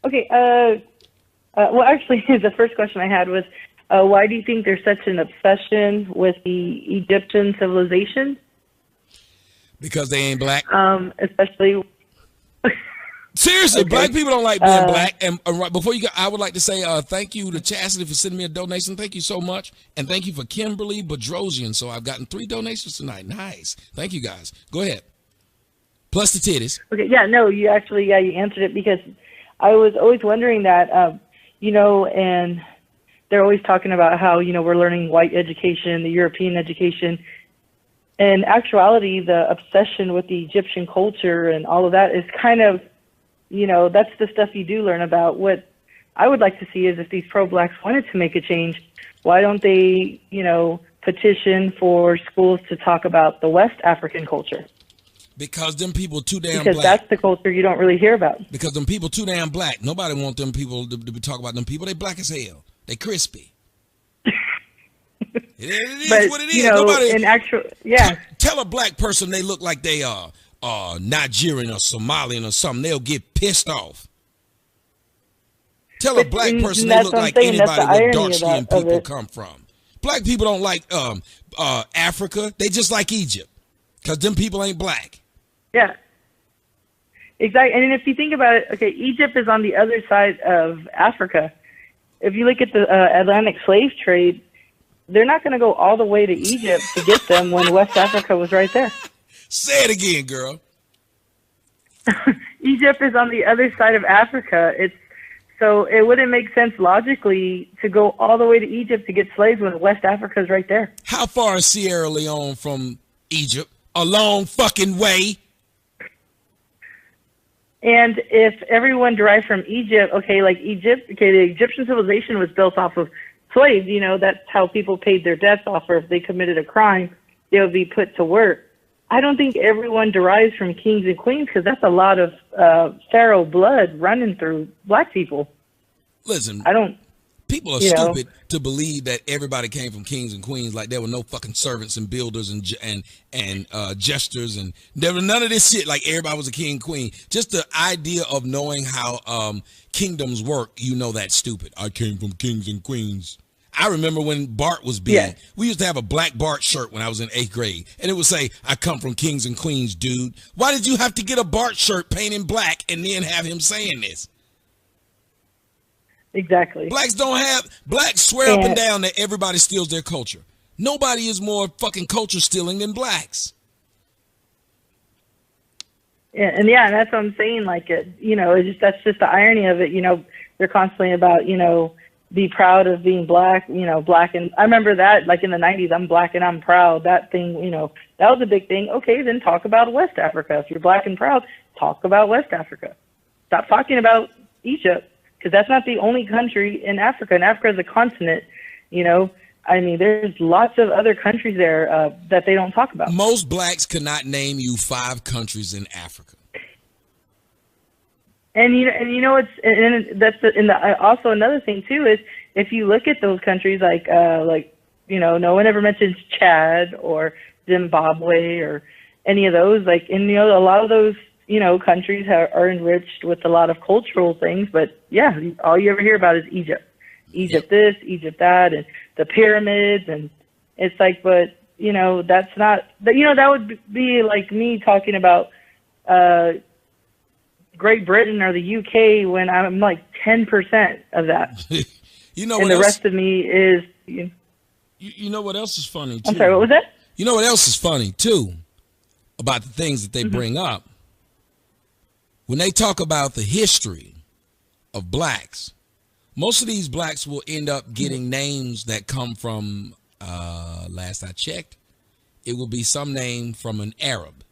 Okay. Well, actually, the first question I had was, why do you think there's such an obsession with the Egyptian civilization? Because they ain't black. Especially. Seriously, Okay. black people don't like being black. And right before you go, I would like to say thank you to Chastity for sending me a donation. Thank you so much. And thank you for Kimberly Bedrosian. So I've gotten 3 donations tonight. Nice. Thank you, guys. Go ahead. Plus the titties. Okay. Yeah. No. You actually. Yeah. You answered it because I was always wondering that. And they're always talking about how we're learning white education, the European education. In actuality, the obsession with the Egyptian culture and all of that is kind of, that's the stuff you do learn about. What I would like to see is if these pro-blacks wanted to make a change, why don't they, petition for schools to talk about the West African culture? Because them people too damn because black. That's the culture you don't really hear about. Because them people too damn black. Nobody want them people to be talk about them people. They black as hell. They crispy. It is But, what it is. Nobody in actual, yeah. Tell a black person they look like they are Nigerian or Somalian or something. They'll get pissed off. Tell a black person they look like anybody where dark skinned people come from. Black people don't like Africa. They just like Egypt because them people ain't black. Yeah. Exactly. And if you think about it, okay, Egypt is on the other side of Africa. If you look at the Atlantic slave trade, they're not going to go all the way to Egypt to get them when West Africa was right there. Say it again, girl. Egypt is on the other side of Africa. So it wouldn't make sense logically to go all the way to Egypt to get slaves when West Africa is right there. How far is Sierra Leone from Egypt? A long fucking way. And if everyone derived from Egypt, the Egyptian civilization was built off of slaves. That's how people paid their debts off, or if they committed a crime, they would be put to work. I don't think everyone derives from kings and queens because that's a lot of pharaoh blood running through black people. Listen, people are stupid to believe that everybody came from kings and queens like there were no fucking servants and builders and jesters and there was none of this shit like everybody was a king and queen. Just the idea of knowing how kingdoms work, that's stupid. I came from kings and queens. I remember when Bart was big. Yeah. We used to have a black Bart shirt when I was in 8th grade. And it would say, I come from kings and queens, dude. Why did you have to get a Bart shirt painted black and then have him saying this? Exactly. Blacks swear up and down that everybody steals their culture. Nobody is more fucking culture stealing than blacks. Yeah, and that's what I'm saying. That's just the irony of it. They're constantly about, be proud of being black, black. And I remember that, in the 90s, I'm black and I'm proud. That thing, that was a big thing. Okay, then talk about West Africa. If you're black and proud, talk about West Africa. Stop talking about Egypt, because that's not the only country in Africa. And Africa is a continent, there's lots of other countries there that they don't talk about. Most blacks cannot name you 5 countries in Africa. And also another thing too is if you look at those countries no one ever mentions Chad or Zimbabwe or any of those a lot of those countries are enriched with a lot of cultural things, but yeah, all you ever hear about is Egypt this, Egypt that, and the pyramids, and it's but that's not that would be like me talking about Great Britain or the UK when I'm 10% of that. And the rest of me is. You know what else is funny too? I'm sorry, what was that? You know what else is funny too about the things that they bring up? When they talk about the history of blacks, most of these blacks will end up getting names that come from, last I checked, it will be some name from an Arab.